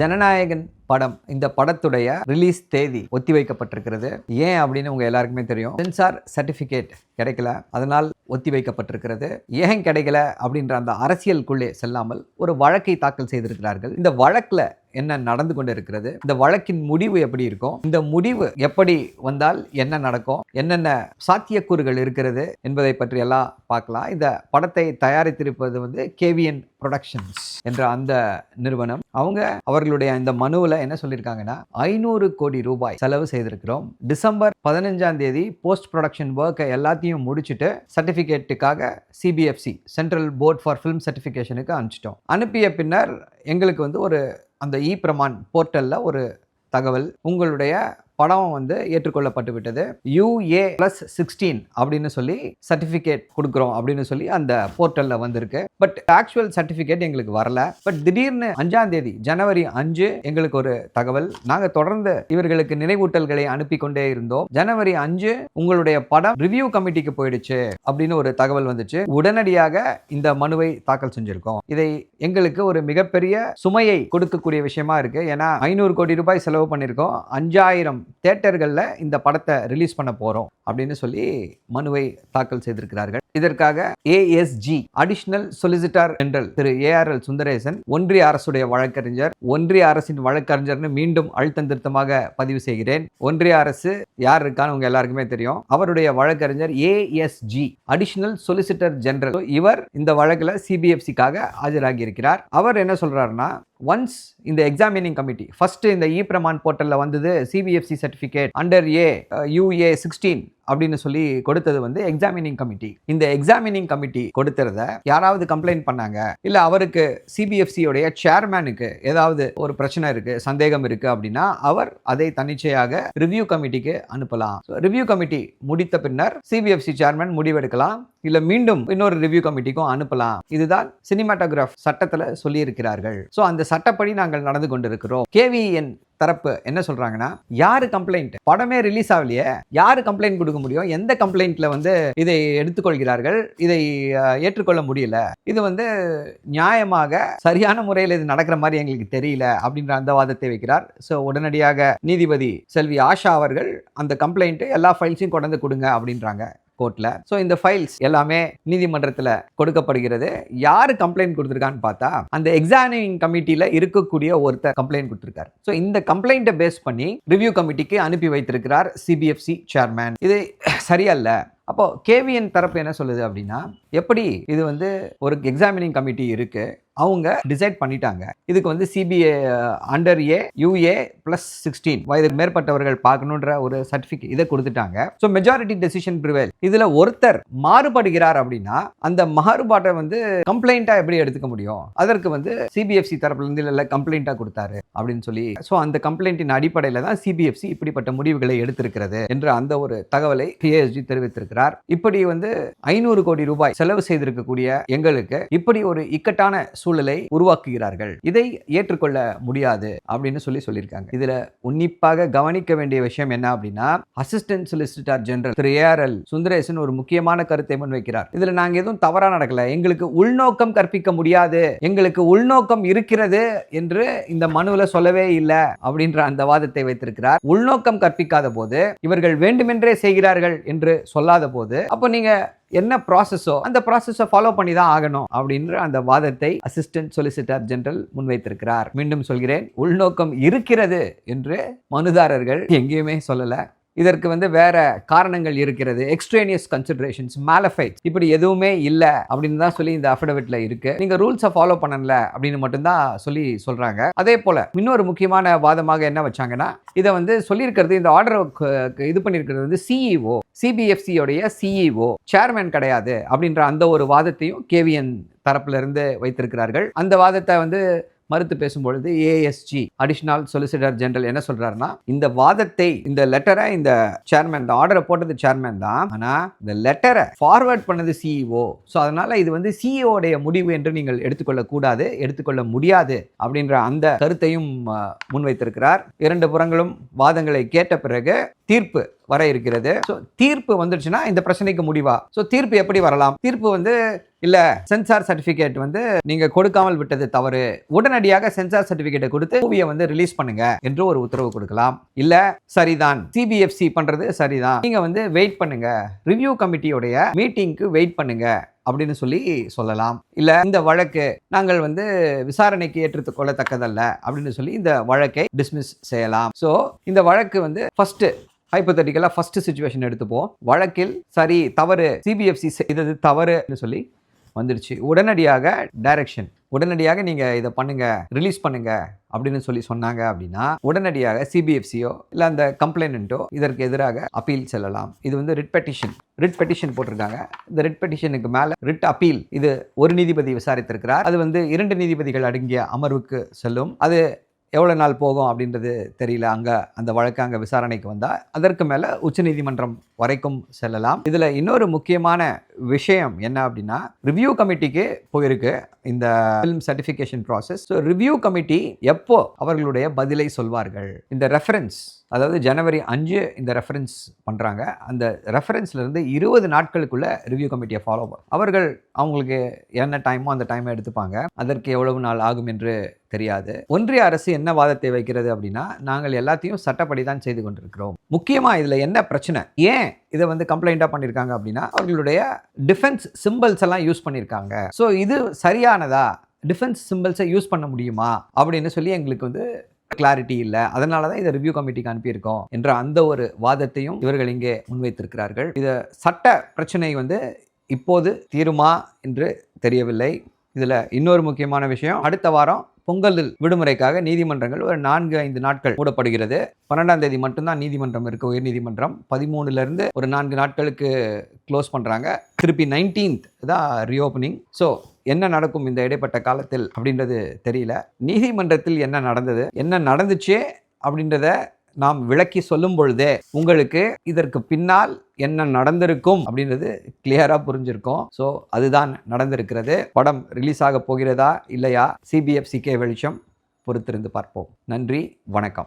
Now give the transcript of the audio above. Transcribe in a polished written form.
ஜனநாயகன் படம் இந்த படத்துடைய ரிலீஸ் தேதி ஒத்திவைக்கப்பட்டிருக்கிறது. ஏன் அப்படின்னு உங்க எல்லாருக்குமே தெரியும். சென்சார் சர்டிபிகேட் கிடைக்கல, அதனால் ஒத்திவைக்கப்பட்டிருக்கிறது. ஏன் கிடைக்கல அப்படின்ற அந்த அரசியலுக்குள்ளே செல்லாமல் ஒரு வழக்கை தாக்கல் செய்திருக்கிறார்கள். இந்த வழக்குல என்ன நடந்து கொண்டு இருக்கிறது, இந்த வழக்கின் முடிவு எப்படி இருக்கும், இந்த முடிவு எப்படி வந்தால் என்ன நடக்கும், என்னென்ன சாத்தியக்கூறுகள் இருக்கிறது என்பதை பற்றி எல்லாம் பார்க்கலாம். இந்த படத்தை தயாரித்திருப்பது கேவிஎன் ப்ரொடக்ஷன்ஸ் என்ற அந்த நிறுவனம். அவர்களுடைய இந்த மனுவில் என்ன சொல்லியிருக்காங்கன்னா 500 கோடி ரூபாய் செலவு செய்திருக்கிறோம். டிசம்பர் 15 போஸ்ட் ப்ரொடக்ஷன் ஒர்க்கை எல்லாத்தையும் முடிச்சுட்டு சர்டிஃபிகேட்டுக்காக CBFC central board for film சர்டிஃபிகேஷனுக்கு அனுப்பிச்சிட்டோம். அனுப்பிய பின்னர் எங்களுக்கு ஒரு அந்த பிரமான் போர்ட்டலில் ஒரு தகவல், உங்களுடைய படம் ஏற்றுக்கொள்ளப்பட்டு விட்டது, UA+16 அப்படின்னு சொல்லி சர்டிஃபிகேட் கொடுக்குறோம் அப்படின்னு சொல்லி அந்த போர்ட்டலில் வந்திருக்கு. பட் ஆக்சுவல் சர்டிஃபிகேட் எங்களுக்கு வரல. பட் திடீர்னு 5 ஜனவரி 5 எங்களுக்கு ஒரு தகவல். நாங்கள் தொடர்ந்து இவர்களுக்கு நினைவூட்டல்களை அனுப்பி கொண்டே இருந்தோம். ஜனவரி 5 உங்களுடைய படம் ரிவ்யூ கமிட்டிக்கு போயிடுச்சு அப்படின்னு ஒரு தகவல் வந்துச்சு. உடனடியாக இந்த மனுவை தாக்கல் செஞ்சிருக்கோம். இதை எங்களுக்கு ஒரு மிகப்பெரிய சுமையை கொடுக்கக்கூடிய விஷயமா இருக்கு. ஏன்னா 500 கோடி ரூபாய் செலவு பண்ணியிருக்கோம், 5000 தியேட்டர்களில் இந்த படத்தை ரிலீஸ் பண்ண போறோம் அப்படின்னு சொல்லி மனுவை தாக்கல் செய்திருக்கிறார்கள். இதற்காக ASG அடிஷனல் சொலிசிட்டர் ஜெனரல் திரு ARL சுந்தரேசன், ஒன்றிய அரசுடைய வழக்கறிஞர், ஒன்றிய அரசின் வழக்கறிஞர்னு மீண்டும் அழுத்தம் திருத்தமாக பதிவு செய்கிறேன். ஒன்றிய அரசு யார் இருக்கான்னு உங்க எல்லாருக்குமே தெரியும். அவருடைய வழக்கறிஞர் ASG அடிஷனல் சொலிசிட்டர் ஜெனரல். இவர் இந்த வழக்குல CBFCக்காக ஆஜராகி இருக்கிறார். அவர் என்ன சொல்றாருன்னா, ஒன்ஸ் இந்த எக்ஸாமினிங் கமிட்டி ஃபர்ஸ்ட் இந்த பிரமான் போர்ட்டல்ல வந்தது CBFC சர்டிஃபிகேட் அண்டர் UA16 அப்படின்னு சொல்லி கொடுத்தது எக்ஸாமினிங் கமிட்டி. இந்த எக்ஸாமினிங் கமிட்டி கொடுத்துறத யாராவது கம்ப்ளைண்ட் பண்ணாங்க, இல்ல அவருக்கு CBFC உடைய சேர்மேனுக்கு ஏதாவது ஒரு பிரச்சனை இருக்கு, சந்தேகம் இருக்கு அப்படின்னா அவர் அதை தன்னிச்சையாக ரிவ்யூ கமிட்டிக்கு அனுப்பலாம். ரிவ்யூ கமிட்டி முடித்த பின்னர் CBFC சேர்மேன் முடிவெடுக்கலாம், இல்ல மீண்டும் இன்னொரு ரிவ்யூ கமிட்டிக்கும் அனுப்பலாம். இதுதான் சினிமாட்டோகிராஃப் சட்டத்துல சொல்லி இருக்கிறார்கள். சோ அந்த சட்டப்படி நாங்கள் நடந்து கொண்டிருக்கிறோம். கேவிஎன் தரப்பு என்ன சொல்றாங்கன்னா, யாரு கம்ப்ளைண்ட், படமே ரிலீஸ் ஆகலையே, யாரு கம்ப்ளைண்ட் கொடுக்க முடியும், எந்த கம்ப்ளைண்ட்ல இதை எடுத்துக்கொள்கிறார்கள், இதை ஏற்றுக்கொள்ள முடியல, இது நியாயமாக சரியான முறையில் இது நடக்கிற மாதிரி எங்களுக்கு தெரியல அப்படின்ற அந்த வாதத்தை வைக்கிறார். ஸோ உடனடியாக நீதிபதி செல்வி ஆஷா அவர்கள் அந்த கம்ப்ளைண்ட் எல்லா ஃபைல்ஸையும் கொண்டு கொடுங்க அப்படின்றாங்க கோர்ட்ல. ஸோ இந்த ஃபைல்ஸ் எல்லாமே நீதிமன்றத்தில் கொடுக்கப்படுகிறது. யாரு கம்ப்ளைண்ட் கொடுத்துருக்கான்னு பார்த்தா, அந்த எக்ஸாமினிங் கமிட்டியில இருக்கக்கூடிய ஒருத்தர் கம்ப்ளைண்ட் கொடுத்திருக்காரு. ஸோ இந்த கம்ப்ளைண்ட்டை பேஸ் பண்ணி ரிவ்யூ கமிட்டிக்கு அனுப்பி வைத்திருக்கிறார் CBFC சேர்மேன். இது சரியல்ல. அப்போ கேவிஎன் தரப்பு என்ன சொல்லுது அப்படின்னா, எப்படி இது ஒரு எக்ஸாமினிங் கமிட்டி இருக்கு, அவங்க டிசைட் பண்ணிட்டாங்க, இதுக்கு CBA அண்டர் UA+16 வயதுக்கு மேற்பட்டவர்கள் பார்க்கணுன்ற ஒரு சர்டிஃபிகேட் இதை கொடுத்துட்டாங்க. So majority decision prevail. இதுல ஒருத்தர் மாறுபடுகிறார் அப்படின்னா அந்த மாறுபாட்டை கம்ப்ளைண்டா எப்படி எடுத்துக்க முடியும்? அதற்கு CBFC தரப்புல இருந்து இல்ல கம்ப்ளைண்டா கொடுத்தாரு அப்படின்னு சொல்லி, ஸோ அந்த கம்ப்ளைண்டின் அடிப்படையில தான் CBFC இப்படிப்பட்ட முடிவுகளை எடுத்திருக்கிறது என்ற அந்த ஒரு தகவலை ASG தெரிவித்திருக்கிறார். இப்படி 500 கோடி ரூபாய் செலவு செய்திருக்கக்கூடிய எங்களுக்கு இப்படி ஒரு இக்கட்டான சூழலை உருவாக்குகிறார்கள், இதை ஏற்றுக்கொள்ள முடியாது அப்படின்னு சொல்லியிருக்காங்க. இதுல உன்னிப்பாக கவனிக்க வேண்டிய விஷயம் என்ன அப்படின்னா, அசிஸ்டன்ட் சொலிசிட்டர் ஜெனரல் திரு ARL சுந்தரேசன் ஒரு முக்கியமான கருத்தை முன்வைக்கிறார். இதுல நாங்க எதுவும் தவறா நடக்கல, எங்களுக்கு உள்நோக்கம் கற்பிக்க முடியாது, எங்களுக்கு உள்நோக்கம் இருக்கிறது என்று இந்த மனுவில் சொல்லவே இல்லை அப்படின்ற அந்த வாதத்தை வைத்திருக்கிறார். உள்நோக்கம் கற்பிக்காத போது, இவர்கள் வேண்டுமென்றே செய்கிறார்கள் என்று சொல்லாத போது, அப்போ நீங்க என்ன ப்ராசஸோ அந்த ப்ராசஸை ஃபாலோ பண்ணி தான் ஆகணும் அப்படின்ற அந்த வாதத்தை அசிஸ்டன்ட் சொலிசிட்டர் ஜெனரல் முன்வைத்திருக்கிறார். மீண்டும் சொல்கிறேன், உள்நோக்கம் இருக்கிறது என்று மனுதாரர்கள் எங்கேயுமே சொல்லல. இதற்கு வேற காரணங்கள் இருக்கிறது, எக்ஸ்ட்ரேனியஸ் கன்சிடரேஷன்ஸ், மேலஃபைட்ஸ், இப்படி எதுவுமே இல்லை அப்படின்னு தான் சொல்லி இந்த அஃபிடவிட்ல இருக்கு. நீங்க ரூல்ஸை ஃபாலோ பண்ணல அப்படின்னு மட்டும்தான் சொல்றாங்க. அதே போல இன்னொரு முக்கியமான வாதமாக என்ன வச்சாங்கன்னா, இதை சொல்லியிருக்கிறது, இந்த ஆர்டர் இது பண்ணியிருக்கிறது CEO, CBFC உடைய CEO, சேர்மேன் கிடையாது அப்படின்ற அந்த ஒரு வாதத்தையும் கேவிஎன் தரப்புல இருந்து வைத்திருக்கிறார்கள். அந்த வாதத்தை மறுத்து பேசும்பொழுது ASG அடிஷனல் சொலிசிட்டர் ஜெனரல் என்ன சொல்றாருன்னா, இந்த வாதத்தை, இந்த லெட்டரை இந்த சேர்மேன், இந்த ஆர்டரை போட்டது சேர்மேன் தான், ஆனா இந்த லெட்டரை ஃபார்வர்ட் பண்ணது CEO. ஸோ அதனால இது CEO உடைய முடிவு என்று நீங்கள் எடுத்துக்கொள்ள கூடாது, எடுத்துக்கொள்ள முடியாது அப்படின்ற அந்த கருத்தையும் முன்வைத்திருக்கிறார். இரண்டு புறங்களும் வாதங்களை கேட்ட பிறகு தீர்ப்பு வர இருக்கிறது. ஸோ தீர்ப்பு வந்துடுச்சுன்னா இந்த பிரச்சனைக்கு முடிவா? ஸோ தீர்ப்பு எப்படி வரலாம்? தீர்ப்பு வந்து இல்ல சென்சார் சர்டிபிகேட் வந்து நீங்க கொடுக்காமல் விட்டது தவறு, உடனடியாக சென்சார் சர்டிபிகேட்டை கொடுத்து மூவியை வந்து ரிலீஸ் பண்ணுங்க என்று ஒரு உத்தரவு கொடுக்கலாம். இல்ல சரிதான், சிபிஎஃப்சி பண்றது சரிதான், நீங்க வந்து வெயிட் பண்ணுங்க, ரிவ்யூ கமிட்டியோடைய மீட்டிங்க்கு வெயிட் பண்ணுங்க அப்படின்னு சொல்லலாம். இல்ல இந்த வழக்கு நாங்கள் வந்து விசாரணைக்கு ஏற்றுக்கொள்ளத்தக்கதல்ல அப்படின்னு சொல்லி இந்த வழக்கை டிஸ்மிஸ் செய்யலாம். ஸோ இந்த வழக்கு வந்து ஃபர்ஸ்ட் ஹைப்போதெட்டிக்கலா ஃபர்ஸ்ட் சிச்சுவேஷன் எடுத்துப்போம். வழக்கில் சரி தவறு, சிபிஎஃப்சி செய்தது தவறுன்னு சொல்லி வந்துடுச்சு. உடனடியாக டைரக்ஷன், உடனடியாக நீங்க இதை பண்ணுங்க, ரிலீஸ் பண்ணுங்க அப்படின்னு சொன்னாங்க அப்படின்னா உடனடியாக சிபிஎஃப்சியோ இல்லை அந்த கம்ப்ளைனண்ட்டோ இதற்கு எதிராக அப்பீல் செல்லலாம். இது வந்து ரிட் பெட்டிஷன் போட்டிருக்காங்க. இந்த ரிட் பெட்டிஷனுக்கு மேலே ரிட் அப்பீல், இது ஒரு நீதிபதி விசாரித்திருக்கிறார். அது வந்து 2 நீதிபதிகள் அடங்கிய அமர்வுக்கு செல்லும். அது எவ்வளோ நாள் போகும் அப்படின்றது தெரியல. அந்த வழக்கு அங்கே விசாரணைக்கு வந்தால் அதற்கு மேலே உச்சநீதிமன்றம் வரைக்கும் செல்லலாம். இதில் இன்னொரு முக்கியமான விஷயம் என்ன அப்படின்னா, ரிவ்யூ கமிட்டிக்கு போயிருக்கு இந்த film certification process. So review committee எப்போ அவர்களுடைய பதிலை சொல்வார்கள்? இந்த ரெஃபரன்ஸ், அதாவது ஜனவரி 5 இந்த ரெஃபரன்ஸ் பண்ணுறாங்க. அந்த ரெஃபரன்ஸ்லேருந்து 20 நாட்களுக்குள்ள ரிவ்யூ கமிட்டியை ஃபாலோ அவர்கள் அவங்களுக்கு என்ன டைமோ அந்த டைமை எடுத்துப்பாங்க. அதற்கு எவ்வளவு நாள் ஆகும் என்று தெரியாது. ஒன்றிய அரசு என்ன வாதத்தை வைக்கிறது அப்படின்னா, நாங்கள் எல்லாத்தையும் சட்டப்படி தான் செய்து கொண்டிருக்கிறோம். முக்கியமாக இதில் என்ன பிரச்சனை, ஏன் இதை வந்து கம்ப்ளைண்ட்டாக பண்ணியிருக்காங்க அப்படின்னா, அவர்களுடைய டிஃபென்ஸ் சிம்பிள்ஸ் எல்லாம் யூஸ் பண்ணியிருக்காங்க. ஸோ இது சரியானதா, டிஃபென்ஸ் சிம்பிள்ஸை யூஸ் பண்ண முடியுமா அப்படின்னு சொல்லி எங்களுக்கு வந்து கிளாரிட்டி இல்லை, அதனால தான் இதை ரிவ்யூ கமிட்டிக்கு அனுப்பியிருக்கோம் என்ற அந்த ஒரு வாதத்தையும் இவர்கள் இங்கே முன்வைத்திருக்கிறார்கள். இது சட்ட பிரச்சனை வந்து இப்போது தீருமா என்று தெரியவில்லை. இதில் இன்னொரு முக்கியமான விஷயம், அடுத்த வாரம் பொங்கல் விடுமுறைக்காக நீதிமன்றங்கள் ஒரு 4-5 நாட்கள் மூடப்படுகிறது. 12ஆம் தேதி மட்டும்தான் நீதிமன்றம் இருக்கு, உயர் நீதிமன்றம். 13லேருந்து ஒரு 4 நாட்களுக்கு க்ளோஸ் பண்ணுறாங்க. திருப்பி 19th தான் ரீஓப்பனிங். ஸோ என்ன நடக்கும் இந்த இடைப்பட்ட காலத்தில் அப்படின்றது தெரியல. நீதிமன்றத்தில் என்ன நடந்தது, என்ன நடந்துச்சு அப்படின்றத நாம் விளக்கி சொல்லும் பொழுதே உங்களுக்கு இதற்கு பின்னால் என்ன நடந்திருக்கும் அப்படின்றது கிளியராக புரிஞ்சிருக்கும். ஸோ அதுதான் நடந்திருக்கிறது. படம் ரிலீஸ் ஆக போகிறதா இல்லையா, சிபிஎஃப்சிக்கே வெளிச்சம், பொறுத்திருந்து பார்ப்போம். நன்றி, வணக்கம்.